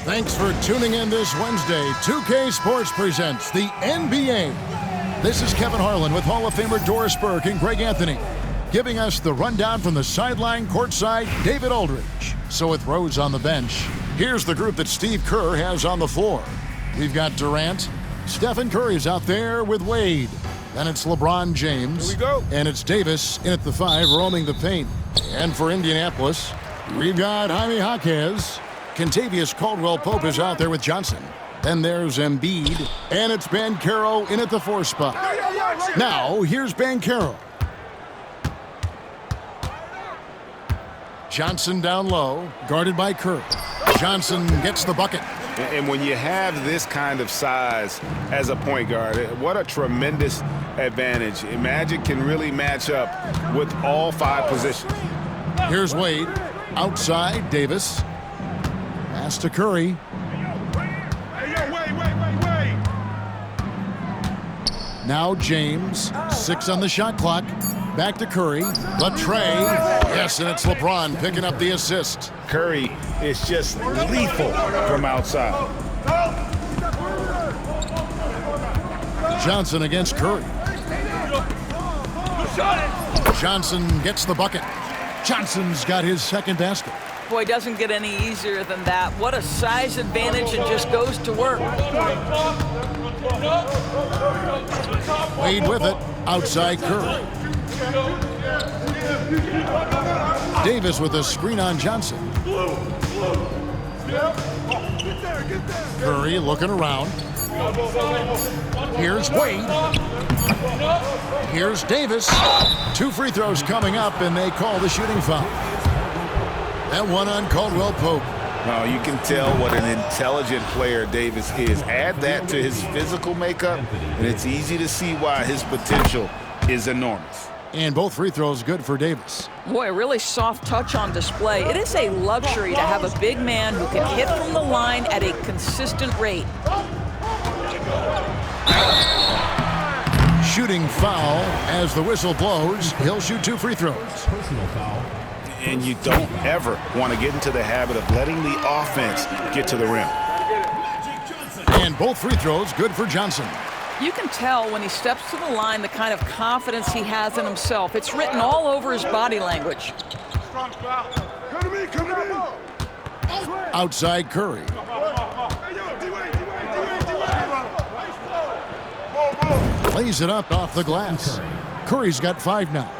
Thanks for tuning in this Wednesday. 2K Sports presents the NBA. This is Kevin Harlan with Hall of Famer Doris Burke and Greg Anthony, giving us the rundown from the sideline courtside, David Aldridge. So with Rose on the bench, here's the group that Steve Kerr has on the floor. We've got Durant. Stephen Curry's out there with Wade. Then it's LeBron James. Here we go. And it's Davis in at the 5, roaming the paint. And for Indianapolis, we've got Jaime Jaquez. Kentavious Caldwell-Pope is out there with Johnson. Then there's Embiid. And it's Banchero in at the 4 spot. Now, here's Banchero. Johnson down low, guarded by Kerr. Johnson gets the bucket. And when you have this kind of size as a point guard, what a tremendous advantage. Magic can really match up with all 5 positions. Here's Wade. Outside, Davis. Pass to Curry. Now James. 6 on the shot clock. Back to Curry. The tray. Yes, and it's LeBron picking up the assist. Curry is just lethal from outside. Johnson against Curry. Johnson gets the bucket. Johnson's got his second basket. Boy, doesn't get any easier than that. What a size advantage, and just goes to work. Wade with it. Outside Curry. Davis with a screen on Johnson. Curry looking around. Here's Wade. Here's Davis. 2 free throws coming up, and they call the shooting foul. That one on Caldwell-Pope. Now, you can tell what an intelligent player Davis is. Add that to his physical makeup, and it's easy to see why his potential is enormous. And both free throws good for Davis. Boy, a really soft touch on display. It is a luxury to have a big man who can hit from the line at a consistent rate. Shooting foul as the whistle blows. He'll shoot 2 free throws. Personal foul. And you don't ever want to get into the habit of letting the offense get to the rim. And both free throws good for Johnson. You can tell when he steps to the line the kind of confidence he has in himself. It's written all over his body language. Outside Curry. Lays it up off the glass. Curry's got 5 now.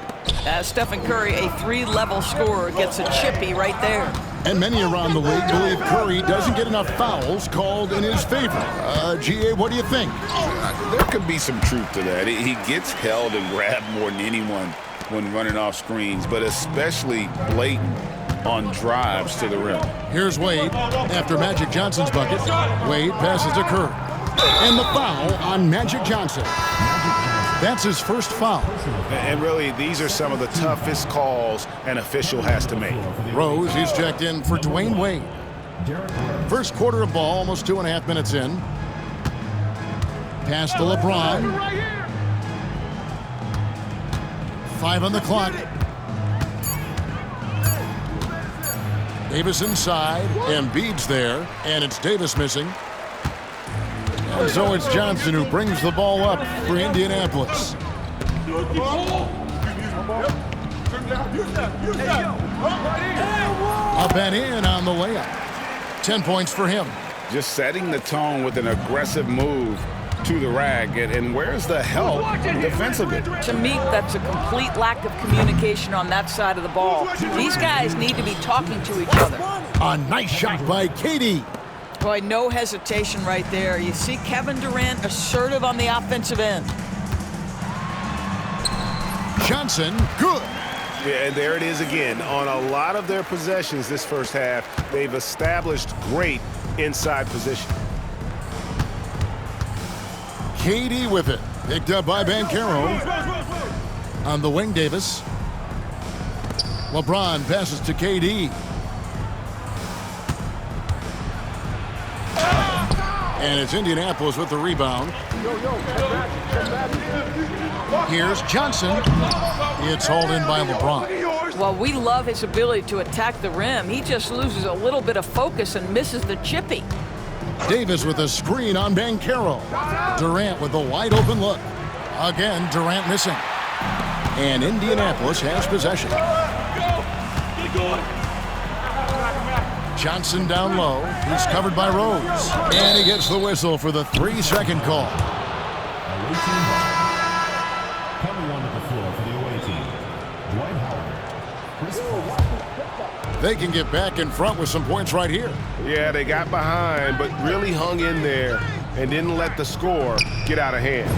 Stephen Curry, a 3-level scorer, gets a chippy right there. And many around the league believe Curry doesn't get enough fouls called in his favor. GA, what do you think? There could be some truth to that. He gets held and grabbed more than anyone when running off screens, but especially blatant on drives to the rim. Here's Wade after Magic Johnson's bucket. Wade passes to Curry. And the foul on Magic Johnson. That's his first foul. And really, these are some of the toughest calls an official has to make. Rose, he's checked in for Dwayne Wade. First quarter of ball, almost 2.5 minutes in. Pass to LeBron. 5 on the clock. Davis inside. Embiid's there. And it's Davis missing. And so it's Johnson who brings the ball up for Indianapolis. Up and in on the layup. 10 points for him. Just setting the tone with an aggressive move to the rack. And where's the help defensively? To me, that's a complete lack of communication on that side of the ball. These guys need to be talking to each other. A nice shot by KD. Boy, no hesitation right there. You see Kevin Durant assertive on the offensive end. Johnson, good. Yeah, and there it is again. On a lot of their possessions this first half, they've established great inside position. KD with it. Picked up by Banchero. On the wing, Davis. LeBron passes to KD. And it's Indianapolis with the rebound. Here's Johnson. It's hauled in by LeBron. Well, we love his ability to attack the rim. He just loses a little bit of focus and misses the chippy. Davis with a screen on Banchero. Durant with a wide open look. Again, Durant missing. And Indianapolis has possession. Johnson down low. He's covered by Rose. And he gets the whistle for the 3-second call. Coming onto the floor for the away team, Dwight Howard. They can get back in front with some points right here. Yeah, they got behind, but really hung in there and didn't let the score get out of hand.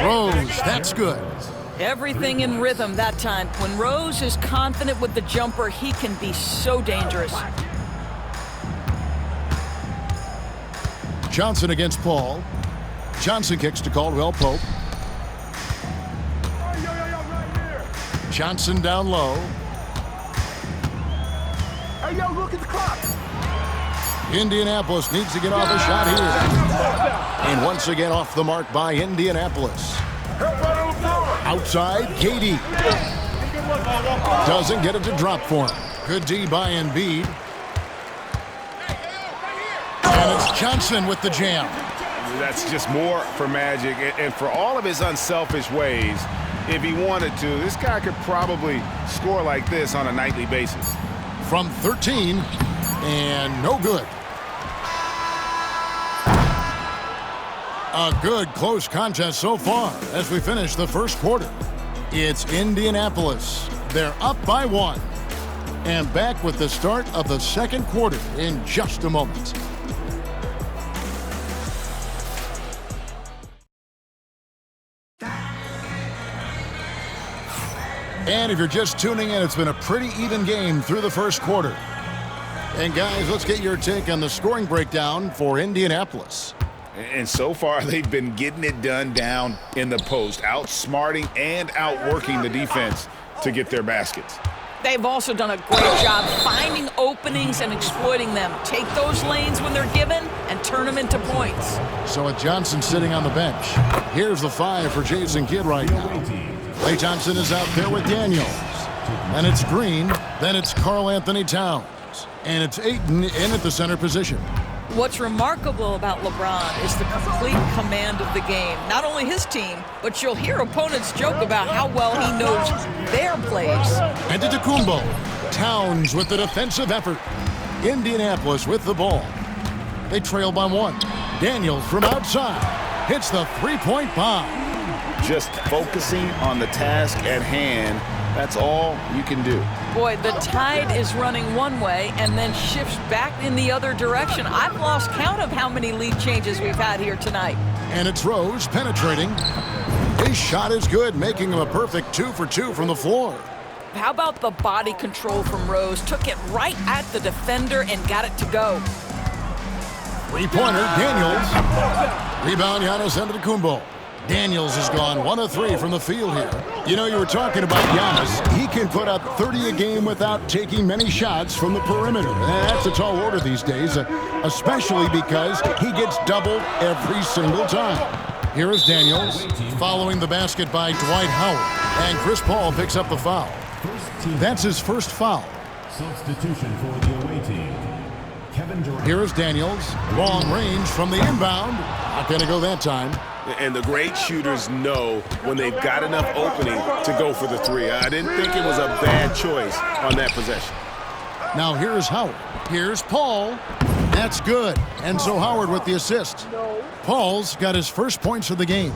Rose, that's good. Everything in rhythm that time. When Rose is confident with the jumper, he can be so dangerous. Johnson against Paul. Johnson kicks to Caldwell Pope. Johnson down low. Hey, yo, look at the clock. Indianapolis needs to get off a shot here. And once again off the mark by Indianapolis. Outside, KD. Doesn't get it to drop for him. Good D by Embiid. And it's Johnson with the jam. That's just more for Magic. And for all of his unselfish ways, if he wanted to, this guy could probably score like this on a nightly basis. From 13, and no good. A good close contest so far as we finish the first quarter. It's Indianapolis. They're up by 1. And back with the start of the second quarter in just a moment. And if you're just tuning in, it's been a pretty even game through the first quarter. And guys, let's get your take on the scoring breakdown for Indianapolis. And so far, they've been getting it done down in the post, outsmarting and outworking the defense to get their baskets. They've also done a great job finding openings and exploiting them. Take those lanes when they're given and turn them into points. So with Johnson sitting on the bench, here's the 5 for Jason Kidd right now. Klay Thompson is out there with Daniels. And it's Green. Then it's Karl Anthony Towns. And it's Ayton in at the center position. What's remarkable about LeBron is the complete command of the game. Not only his team, but you'll hear opponents joke about how well he knows their plays. And Antetokounmpo. Towns with the defensive effort. Indianapolis with the ball. They trail by 1. Daniels from outside hits the 3-point bomb. Just focusing on the task at hand, that's all you can do. Boy, the tide is running one way and then shifts back in the other direction. I've lost count of how many lead changes we've had here tonight. And it's Rose penetrating. His shot is good, making him a perfect 2 for 2 from the floor. How about the body control from Rose? Took it right at the defender and got it to go. 3-pointer, Daniels. Rebound, Giannis Antetokounmpo. Daniels has gone 1 of 3 from the field here. You know, you were talking about Giannis. He can put up 30 a game without taking many shots from the perimeter. That's a tall order these days, especially because he gets doubled every single time. Here is Daniels following the basket by Dwight Howard. And Chris Paul picks up the foul. That's his first foul. Substitution for the away team, Kevin Durant. Here is Daniels. Long range from the inbound. Not going to go that time. And the great shooters know when they've got enough opening to go for the 3. I didn't think it was a bad choice on that possession. Now here's Howard. Here's Paul. That's good. And so Howard with the assist. Paul's got his first points of the game.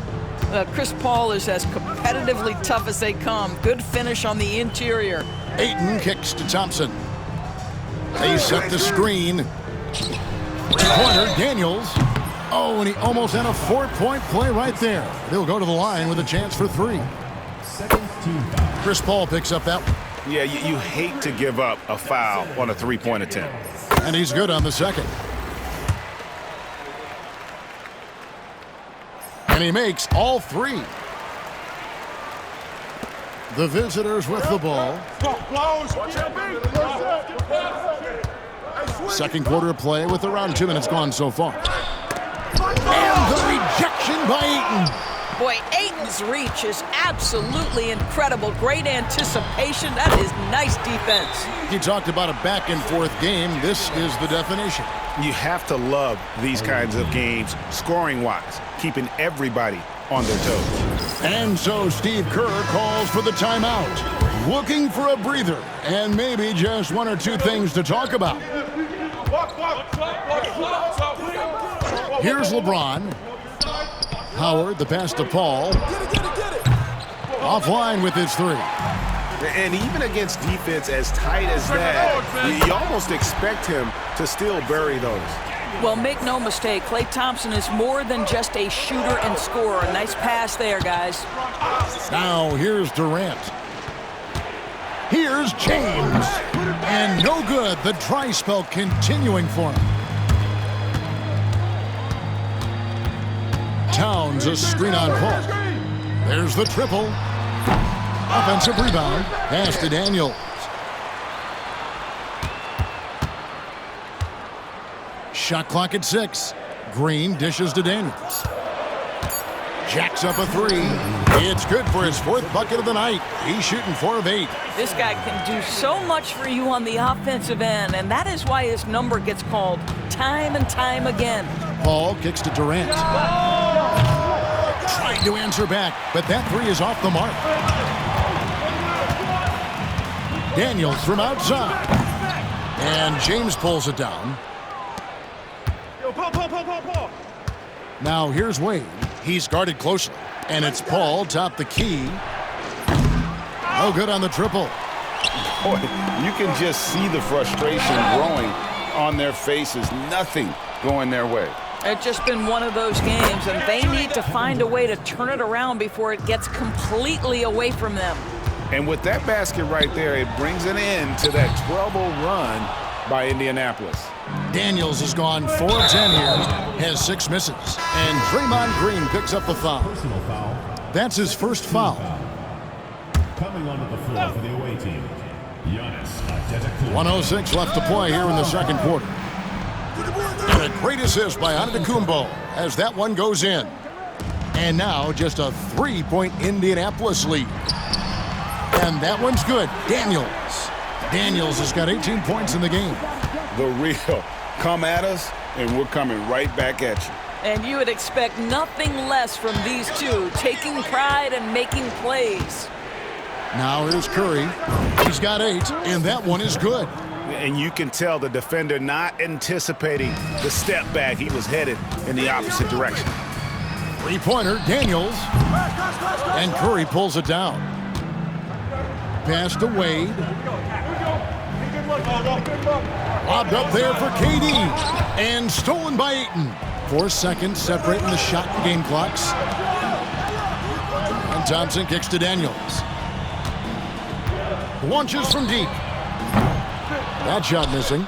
Chris Paul is as competitively tough as they come. Good finish on the interior. Ayton kicks to Thompson. They set the screen. Corner, Daniels. Oh, and he almost had a 4-point play right there. He'll go to the line with a chance for 3. Chris Paul picks up that one. Yeah, you hate to give up a foul on a 3-point attempt. And he's good on the second. And he makes all 3. The visitors with the ball. Second quarter of play with around 2 minutes gone so far. And the rejection by Ayton. Boy, Ayton's reach is absolutely incredible. Great anticipation. That is nice defense. He talked about a back-and-forth game. This is the definition. You have to love these kinds of games, scoring-wise, keeping everybody on their toes. And so Steve Kerr calls for the timeout, looking for a breather and maybe just one or two things to talk about. Here's LeBron. Howard, the pass to Paul. Offline with his three. And even against defense as tight as that, you almost expect him to still bury those. Well, make no mistake, Klay Thompson is more than just a shooter and scorer. A nice pass there, guys. Now here's Durant. Here's James. And no good. The dry spell continuing for him. Towns a screen on Paul. There's the triple. Offensive rebound. Pass to Daniels. Shot clock at 6. Green dishes to Daniels. Jacks up a three. It's good for his 4th bucket of the night. He's shooting 4 of 8. This guy can do so much for you on the offensive end, and that is why his number gets called time and time again. Paul kicks to Durant. Trying to answer back, but that three is off the mark. Daniels from outside. And James pulls it down. Now here's Wade. He's guarded closely. And it's Paul top the key. No good on the triple. Boy, you can just see the frustration growing on their faces. Nothing going their way. It's just been one of those games, and they need to find a way to turn it around before it gets completely away from them. And with that basket right there, it brings an end to that 12-0 run by Indianapolis. Daniels has gone 4 of 10 here, has 6 misses. And Draymond Green picks up the foul. Personal foul. That's his first foul. Coming onto the floor for the away team, Giannis Antetokounmpo. 1:06 left to play here in the second quarter. And a great assist by Antetokounmpo as that one goes in. And now just a 3-point Indianapolis lead. And that one's good. Daniels has got 18 points in the game. The real. Come at us, and we're coming right back at you. And you would expect nothing less from these two, taking pride and making plays. Now here's Curry. He's got 8, and that one is good. And you can tell the defender not anticipating the step back. He was headed in the opposite direction. Three-pointer, Daniels. And Curry pulls it down. Pass to Wade. Lobbed up there for KD. And stolen by Ayton. 4 seconds separating the shot and game clocks. And Thompson kicks to Daniels. Launches from deep. That shot missing.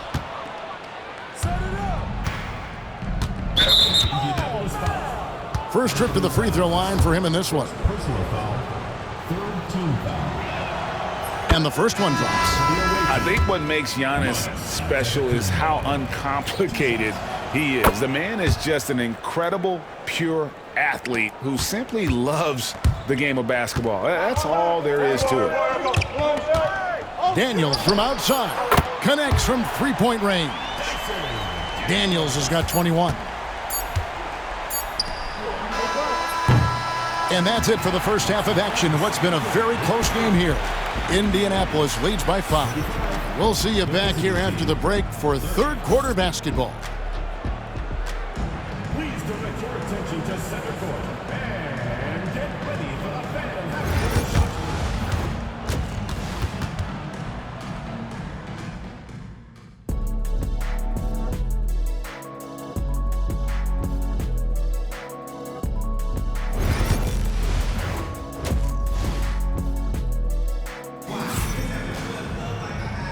First trip to the free throw line for him in this one. Personal foul. 3rd team foul. And the first one drops. I think what makes Giannis special is how uncomplicated he is. The man is just an incredible, pure athlete who simply loves the game of basketball. That's all there is to it. Daniels from outside. Connects from 3-point range. Daniels has got 21. And that's it for the first half of action. What's been a very close game here. Indianapolis leads by 5. We'll see you back here after the break for third quarter basketball. Please direct your attention to center court and get ready for the Phantom half-court shot.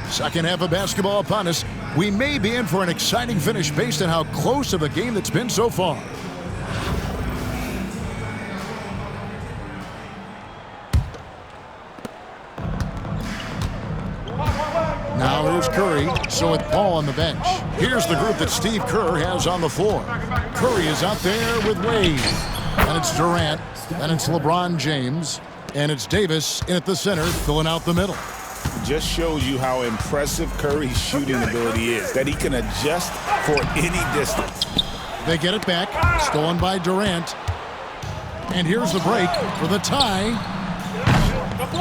Second half of basketball upon us. We may be in for an exciting finish based on how close of a game that's been so far. Now here's Curry, so with Paul on the bench. Here's the group that Steve Kerr has on the floor. Curry is out there with Wade. Then it's Durant. Then it's LeBron James. And it's Davis in at the center, filling out the middle. Just shows you how impressive Curry's shooting ability is, that he can adjust for any distance. They get it back, stolen by Durant. And here's the break for the tie.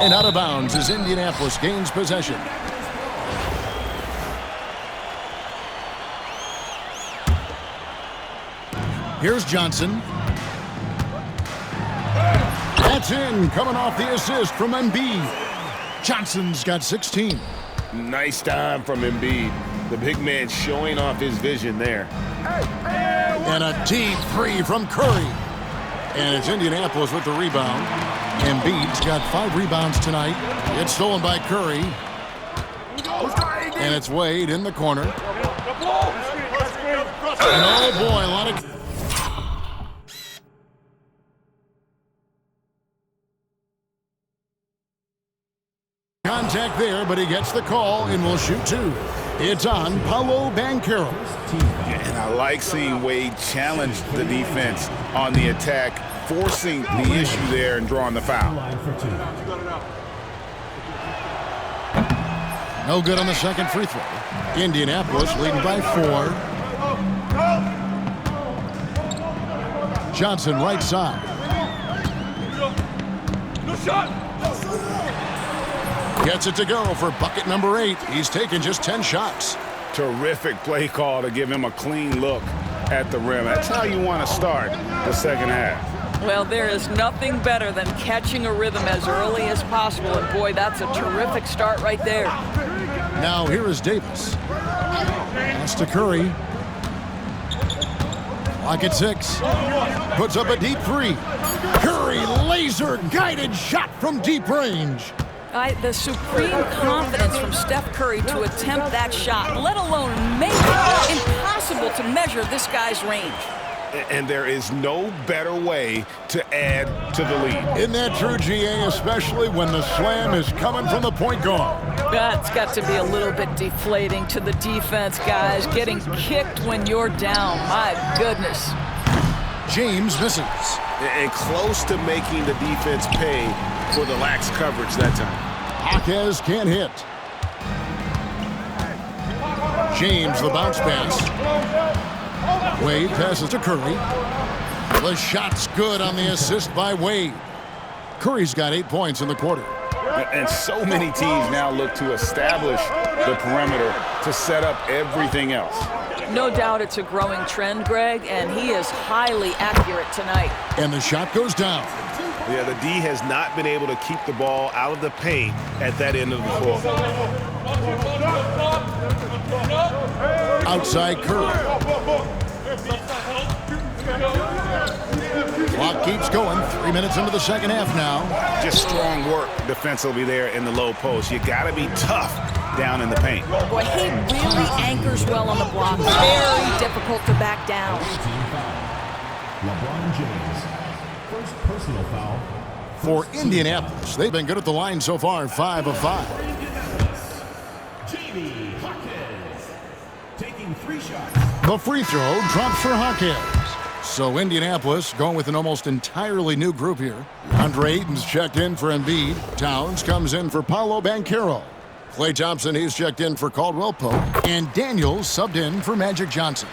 And out of bounds as Indianapolis gains possession. Here's Johnson. That's in, coming off the assist from Embiid. Johnson's got 16. Nice time from Embiid. The big man showing off his vision there. And a deep three from Curry. And it's Indianapolis with the rebound. Embiid's got 5 rebounds tonight. It's stolen by Curry. And it's Wade in the corner. And oh boy, a lot of... contact there, but he gets the call and will shoot 2. It's on Paolo Banchero. And I like seeing Wade challenge the defense on the attack, forcing the issue there and drawing the foul. No good on the second free throw. Indianapolis leading by 4. Johnson right side. No shot. Gets it to go for bucket number 8. He's taken just 10 shots. Terrific play call to give him a clean look at the rim. That's how you want to start the second half. Well, there is nothing better than catching a rhythm as early as possible. And boy, that's a terrific start right there. Now here is Davis. Pass to Curry. Clock at 6. Puts up a deep 3. Curry, laser guided shot from deep range. The supreme confidence from Steph Curry to attempt that shot, let alone make it impossible to measure this guy's range. And there is no better way to add to the lead. Isn't that true, GA, especially when the slam is coming from the point guard? That's got to be a little bit deflating to the defense, guys. Getting kicked when you're down, my goodness. James misses. And close to making the defense pay for the lax coverage that time. Jaquez can't hit. James, the bounce pass. Wade passes to Curry. The shot's good on the assist by Wade. Curry's got 8 points in the quarter. And so many teams now look to establish the perimeter to set up everything else. No doubt it's a growing trend, Greg, and he is highly accurate tonight. And the shot goes down. Yeah, the D has not been able to keep the ball out of the paint at that end of the court. Outside Curry. Clock keeps going. 3 minutes into the second half now. Just strong work defensively there in the low post. You got to be tough down in the paint. Boy, he really anchors well on the block. Very difficult to back down. LeBron James. First personal foul. For Indianapolis, they've been good at the line so far, 5 of 5. Jamie Hawkins. Taking 3 shots. The free throw drops for Jaquez. So Indianapolis going with an almost entirely new group here. Andre Ayton's checked in for Embiid. Towns comes in for Paolo Banchero. Klay Thompson, he's checked in for Caldwell Pope. And Daniels subbed in for Magic Johnson.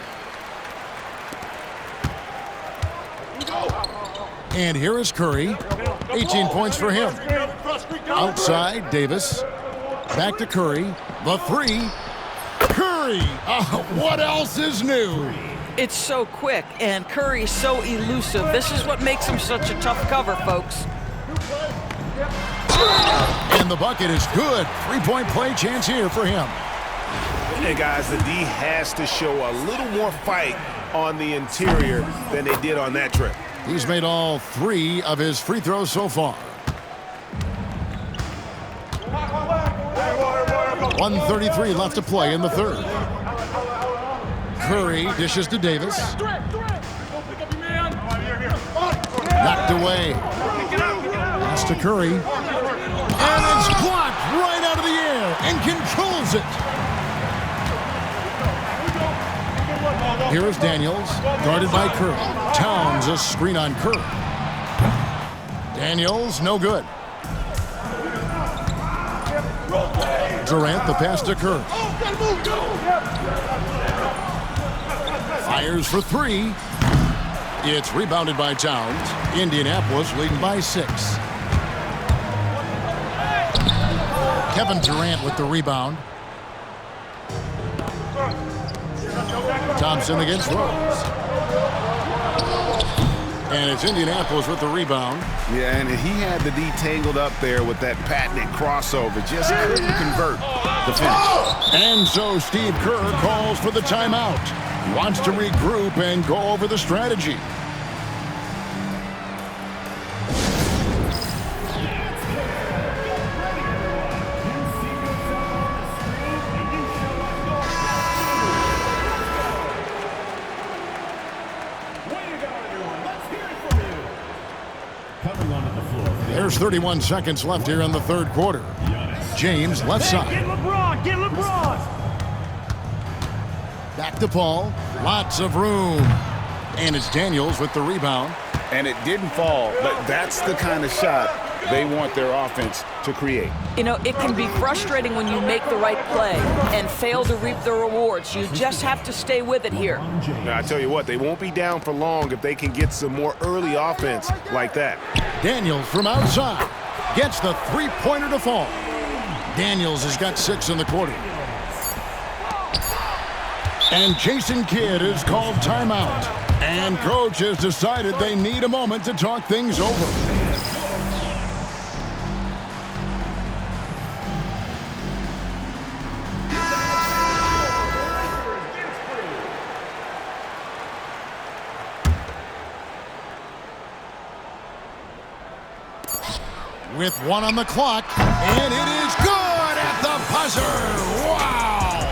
And here is Curry. 18 points for him. Outside, Davis. Back to Curry. The 3. Curry! What else is new? It's so quick, and Curry's so elusive. This is what makes him such a tough cover, folks. And the bucket is good. 3-point play chance here for him. Hey, guys, the D has to show a little more fight on the interior than they did on that trip. He's made all 3 of his free throws so far. 1:33 left to play in the third. Curry dishes to Davis. Knocked away. Pass to Curry. And it's blocked right out of the air and controls it. Here is Daniels, guarded by Curry. Towns a screen on Curry. Daniels, no good. Durant, the pass to Kerr. Fires for three. It's rebounded by Towns. Indianapolis leading by 6. Kevin Durant with the rebound. Thompson against Rose. And it's Indianapolis with the rebound. Yeah, and he had the D tangled up there with that patented crossover. Just couldn't convert the finish. And so Steve Kerr calls for the timeout. He wants to regroup and go over the strategy. There's 31 seconds left here in the third quarter. James, left side. Get LeBron! Get LeBron! Back to Paul. Lots of room. And it's Daniels with the rebound. And it didn't fall, but that's the kind of shot they want their offense to create. You know, it can be frustrating when you make the right play and fail to reap the rewards. You just have to stay with it here. Now, I tell you what, they won't be down for long if they can get some more early offense like that. Daniels from outside gets the three-pointer to fall. Daniels has got 6 in the quarter. And Jason Kidd is called timeout. And coach has decided they need a moment to talk things over. With 1 on the clock, and it is good at the buzzer. Wow!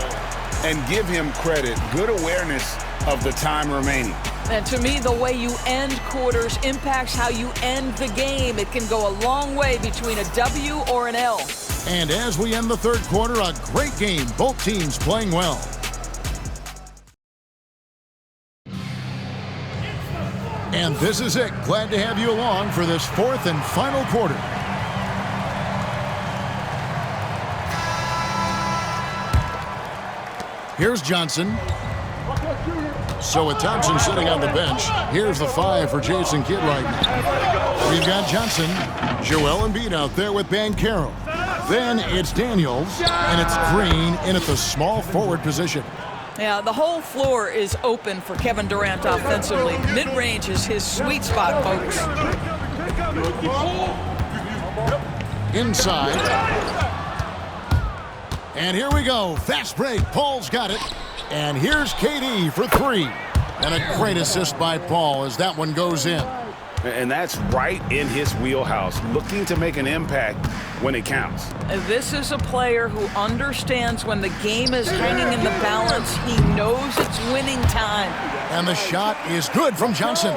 And give him credit. Good awareness of the time remaining. And to me, the way you end quarters impacts how you end the game. It can go a long way between a W or an L. And as we end the third quarter, a great game. Both teams playing well. And this is it. Glad to have you along for this fourth and final quarter. Here's Johnson. So with Thompson sitting on the bench, here's the 5 for Jason Kidd right now. We've got Johnson, Joel Embiid out there with Banchero. Then it's Daniels, and it's Green in at the small forward position. Yeah, the whole floor is open for Kevin Durant offensively. Mid-range is his sweet spot, folks. Inside. And here we go. Fast break. Paul's got it. And here's KD for 3. And a great assist by Paul as that one goes in. And that's right in his wheelhouse, looking to make an impact when it counts. This is a player who understands when the game is hanging in the balance. He knows it's winning time. And the shot is good from Johnson.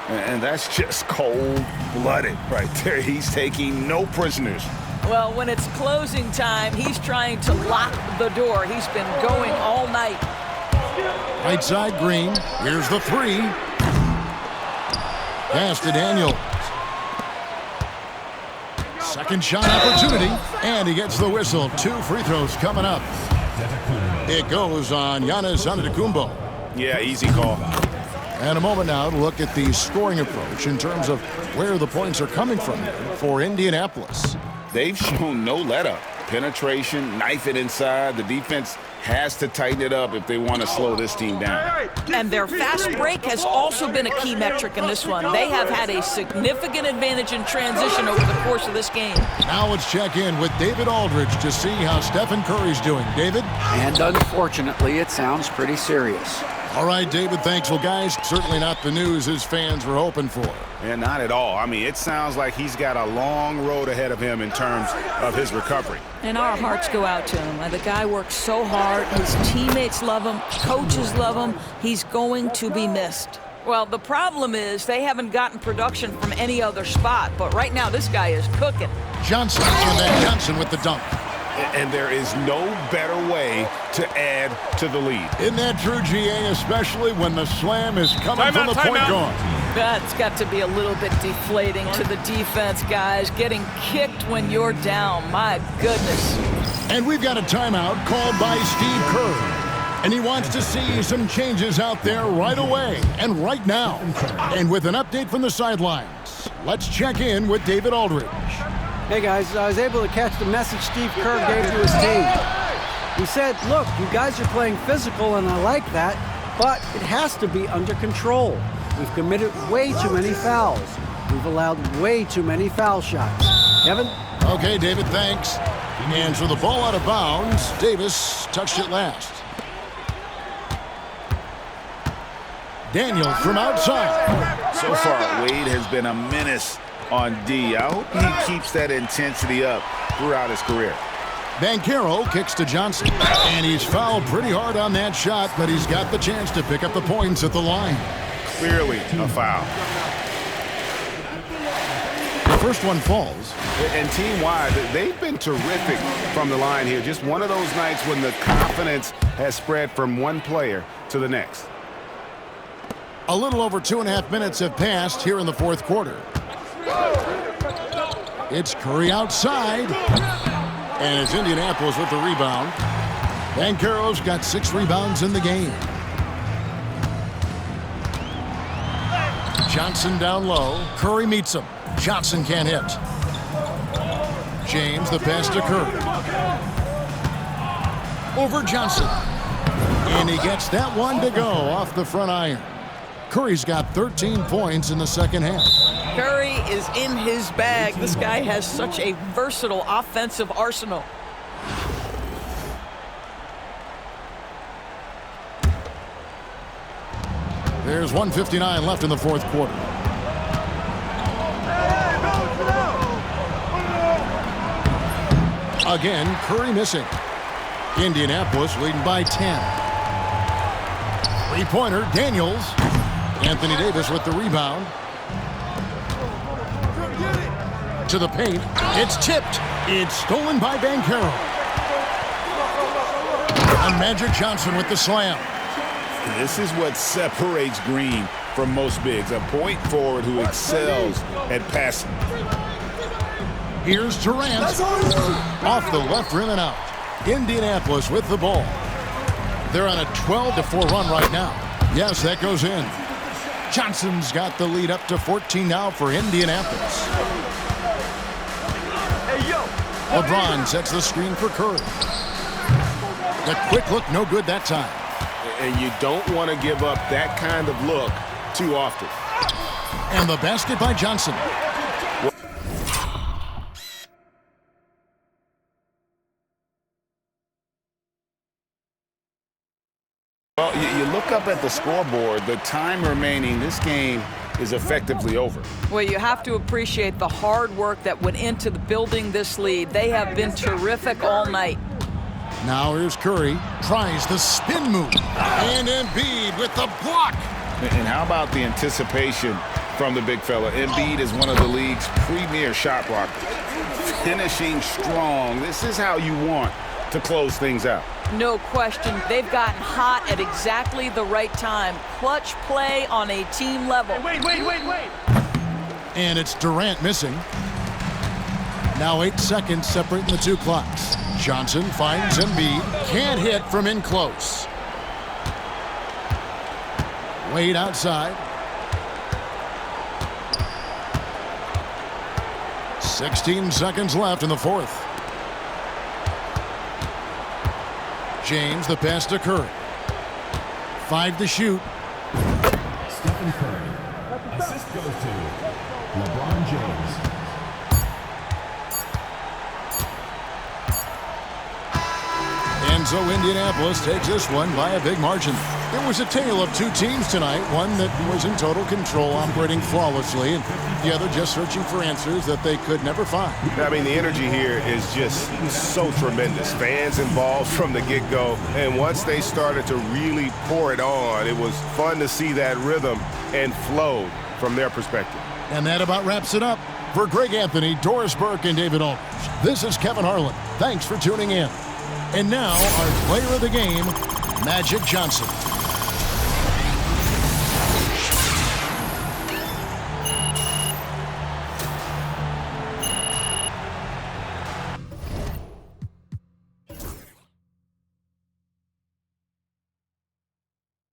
And that's just cold-blooded right there. He's taking no prisoners. Well, when it's closing time, he's trying to lock the door. He's been going all night. Right side, Green. Here's the 3. Pass to Daniels. Second shot opportunity, and he gets the whistle. 2 free throws coming up. It goes on Giannis Antetokounmpo. Yeah, easy call. And a moment now to look at the scoring approach in terms of where the points are coming from for Indianapolis. They've shown no let-up. Penetration, knife it inside. The defense has to tighten it up if they want to slow this team down. And their fast break has also been a key metric in this one. They have had a significant advantage in transition over the course of this game. Now let's check in with David Aldridge to see how Stephen Curry's doing. David? And unfortunately, it sounds pretty serious. All right, David, thanks. Well, guys, certainly not the news his fans were hoping for. And not at all. I mean, it sounds like he's got a long road ahead of him in terms of his recovery. And our hearts go out to him. The guy works so hard. His teammates love him. Coaches love him. He's going to be missed. Well, the problem is they haven't gotten production from any other spot. But right now, this guy is cooking. Johnson, and then Johnson with the dunk. And there is no better way to add to the lead. Isn't that true, GA, especially when the slam is coming from the point guard? That's got to be a little bit deflating to the defense, guys. Getting kicked when you're down. My goodness. And we've got a timeout called by Steve Kerr. And he wants to see some changes out there right away and right now. And with an update from the sidelines, let's check in with David Aldridge. Hey guys, I was able to catch the message Steve Kerr gave to his team. He said, look, you guys are playing physical and I like that, but it has to be under control. We've committed way too many fouls. We've allowed way too many foul shots. Kevin? Okay, David, thanks. And so the ball out of bounds. Davis touched it last. Daniel from outside. So far, Wade has been a menace on D. I hope he keeps that intensity up throughout his career. Banchero kicks to Johnson. And he's fouled pretty hard on that shot, but he's got the chance to pick up the points at the line. Clearly a foul. The first one falls. And team-wide, they've been terrific from the line here. Just one of those nights when the confidence has spread from one player to the next. A little over 2.5 minutes have passed here in the fourth quarter. It's Curry outside. And it's Indianapolis with the rebound. Banchero's got 6 rebounds in the game. Johnson down low. Curry meets him. Johnson can't hit. James, the pass to Curry. Over Johnson. And he gets that one to go off the front iron. Curry's got 13 points in the second half. Curry is in his bag. This guy has such a versatile offensive arsenal. There's 1:59 left in the fourth quarter. Again, Curry missing. Indianapolis leading by 10. Three-pointer, Daniels. Anthony Davis with the rebound. To the paint. It's tipped. It's stolen by Banchero. And Magic Johnson with the slam. This is what separates Green from most bigs. A point forward who excels at passing. Here's Durant. Off the left rim and out. Indianapolis with the ball. They're on a 12-4 run right now. Yes, that goes in. Johnson's got the lead up to 14 now for Indianapolis. LeBron sets the screen for Curry. The quick look, no good that time. And you don't want to give up that kind of look too often. And the basket by Johnson. Well, you look up at the scoreboard, the time remaining, this game is effectively over. Well, you have to appreciate the hard work that went into the building this lead. They have been terrific all night. Now here's Curry. Tries the spin move. And Embiid with the block. And how about the anticipation from the big fella? Embiid is one of the league's premier shot blockers. Finishing strong. This is how you want to close things out. No question. They've gotten hot at exactly the right time. Clutch play on a team level. Wait. And it's Durant missing. Now 8 seconds separating the two clocks. Johnson finds Embiid. Can't hit from in close. Wade outside. 16 seconds left in the fourth. James, the pass to Curry. 5 to shoot. Stephen Curry. Assist goes to LeBron James. And so Indianapolis takes this one by a big margin. It was a tale of two teams tonight, one that was in total control, operating flawlessly, and the other just searching for answers that they could never find. I mean, the energy here is just so tremendous. Fans involved from the get-go, and once they started to really pour it on, it was fun to see that rhythm and flow from their perspective. And that about wraps it up. For Greg Anthony, Doris Burke, and David Aldridge, this is Kevin Harlan. Thanks for tuning in. And now, our player of the game, Magic Johnson.